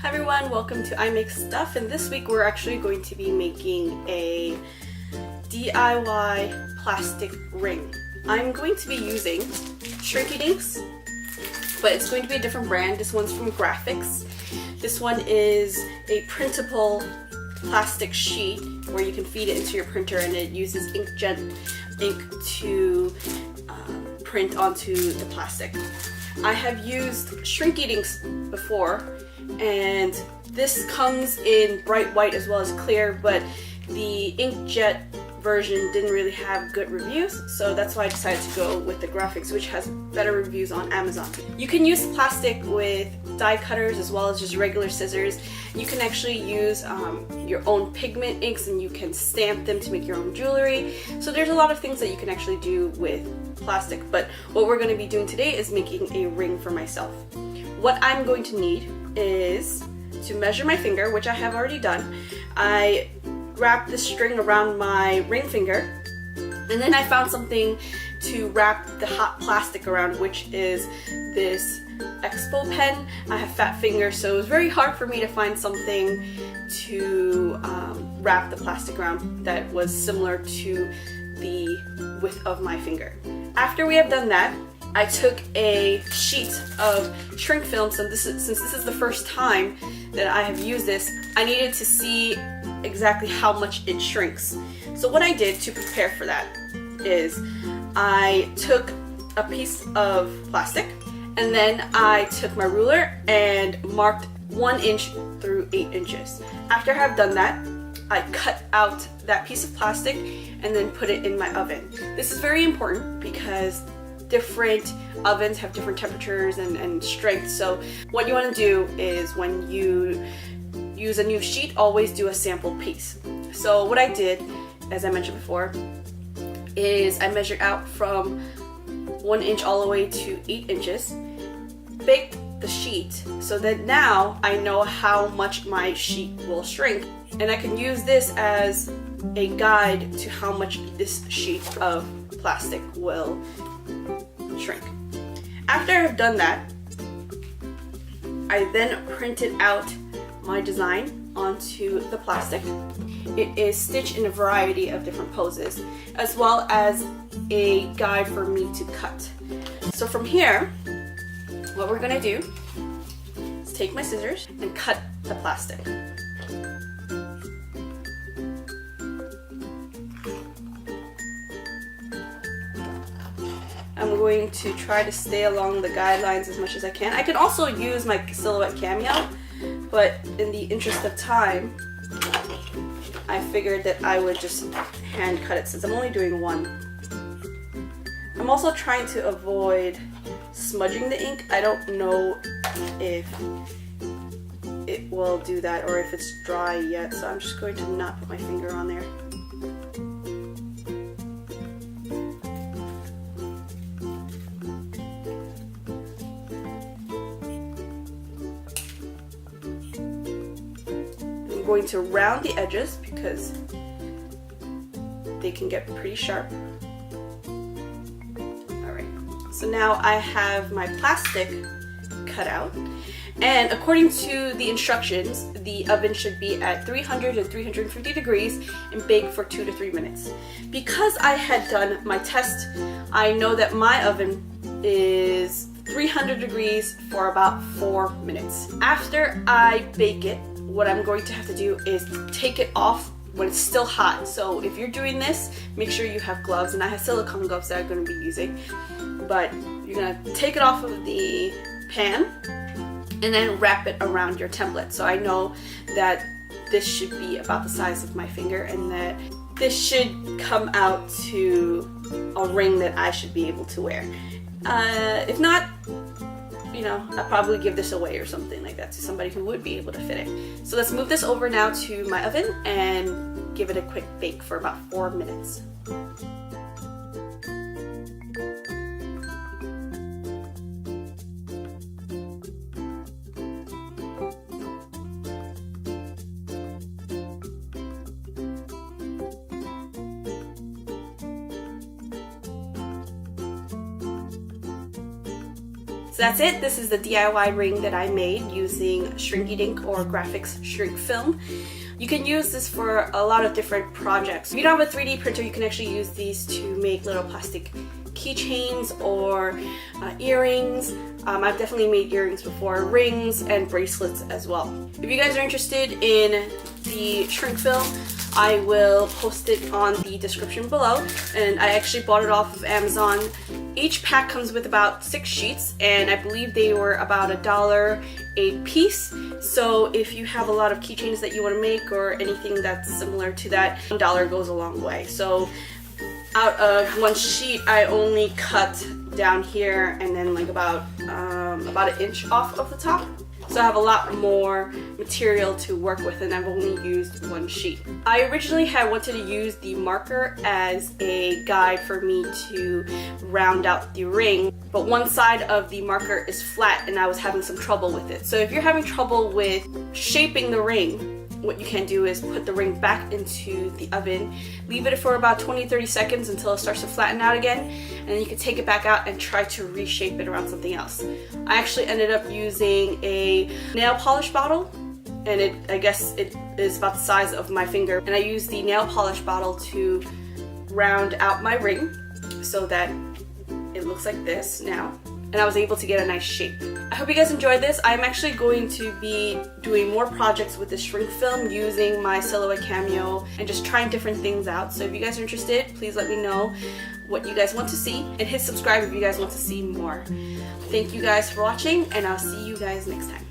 Hi everyone, welcome to I Make Stuff, and this week we're actually going to be making a DIY plastic ring. I'm going to be using Shrinking inks, but it's going to be a different brand. This one's from Grafix. This one is a printable plastic sheet where you can feed it into your printer, and it uses inkjet ink to print onto the plastic. I have used Shrinking inks before, and this comes in bright white as well as clear, but the inkjet version didn't really have good reviews, so that's why I decided to go with the Grafix, which has better reviews on Amazon. You can use plastic with die cutters as well as just regular scissors. You can actually use your own pigment inks, and you can stamp them to make your own jewelry. So there's a lot of things that you can actually do with plastic, but what we're going to be doing today is making a ring for myself. What I'm going to need is to measure my finger, which I have already done. I wrapped the string around my ring finger, and then I found something to wrap the hot plastic around, which is this Expo pen. I have fat fingers, so it was very hard for me to find something to wrap the plastic around that was similar to the width of my finger. After we have done that, I took a sheet of shrink film. So since this is the first time that I have used this, I needed to see exactly how much it shrinks. So what I did to prepare for that is I took a piece of plastic, and then I took my ruler and marked 1 inch through 8 inches. After I have done that, I cut out that piece of plastic and then put it in my oven. This is very important because different ovens have different temperatures and strengths. So what you want to do is when you use a new sheet, always do a sample piece. So what I did, as I mentioned before, is I measured out from 1 inch all the way to 8 inches, baked the sheet so that now I know how much my sheet will shrink, and I can use this as a guide to how much this sheet of plastic will shrink. After I've done that, I then printed out my design onto the plastic. It is stitched in a variety of different poses, as well as a guide for me to cut. So from here, what we're gonna do is take my scissors and cut the plastic. I'm going to try to stay along the guidelines as much as I can. I can also use my Silhouette Cameo, but in the interest of time, I figured that I would just hand cut it since I'm only doing one. I'm also trying to avoid smudging the ink. I don't know if it will do that or if it's dry yet, so I'm just going to not put my finger on there. I'm going to round the edges because they can get pretty sharp. Alright, so now I have my plastic cut out, and according to the instructions, the oven should be at 300 to 350 degrees and bake for 2 to 3 minutes. Because I had done my test, I know that my oven is 300 degrees for about 4 minutes. After I bake it, what I'm going to have to do is take it off when it's still hot. So if you're doing this, make sure you have gloves, and I have silicone gloves that I'm going to be using. But you're going to take it off of the pan and then wrap it around your template. So I know that this should be about the size of my finger, and that this should come out to a ring that I should be able to wear. If not, you know, I'll probably give this away or something like that to somebody who would be able to fit it. So let's move this over now to my oven and give it a quick bake for about 4 minutes. So that's it. This is the DIY ring that I made using Shrinking ink or Grafix Shrink film. You can use this for a lot of different projects. If you don't have a 3D printer, you can actually use these to make little plastic keychains or earrings. I've definitely made earrings before, rings and bracelets as well. If you guys are interested in the shrink film, I will post it on the description below, and I actually bought it off of Amazon. Each pack comes with about 6 sheets, and I believe they were about $1 a piece. So if you have a lot of keychains that you want to make or anything that's similar to that, $1 goes a long way. So out of one sheet, I only cut down here and then like about an inch off of the top. So I have a lot more material to work with, and I've only used one sheet. I originally had wanted to use the marker as a guide for me to round out the ring, but one side of the marker is flat and I was having some trouble with it. So if you're having trouble with shaping the ring, what you can do is put the ring back into the oven, leave it for about 20-30 seconds until it starts to flatten out again, and then you can take it back out and try to reshape it around something else. I actually ended up using a nail polish bottle, and I guess it is about the size of my finger, and I used the nail polish bottle to round out my ring so that it looks like this now, and I was able to get a nice shape. I hope you guys enjoyed this. I'm actually going to be doing more projects with this shrink film using my Silhouette Cameo and just trying different things out. So if you guys are interested, please let me know what you guys want to see, and hit subscribe if you guys want to see more. Thank you guys for watching, and I'll see you guys next time.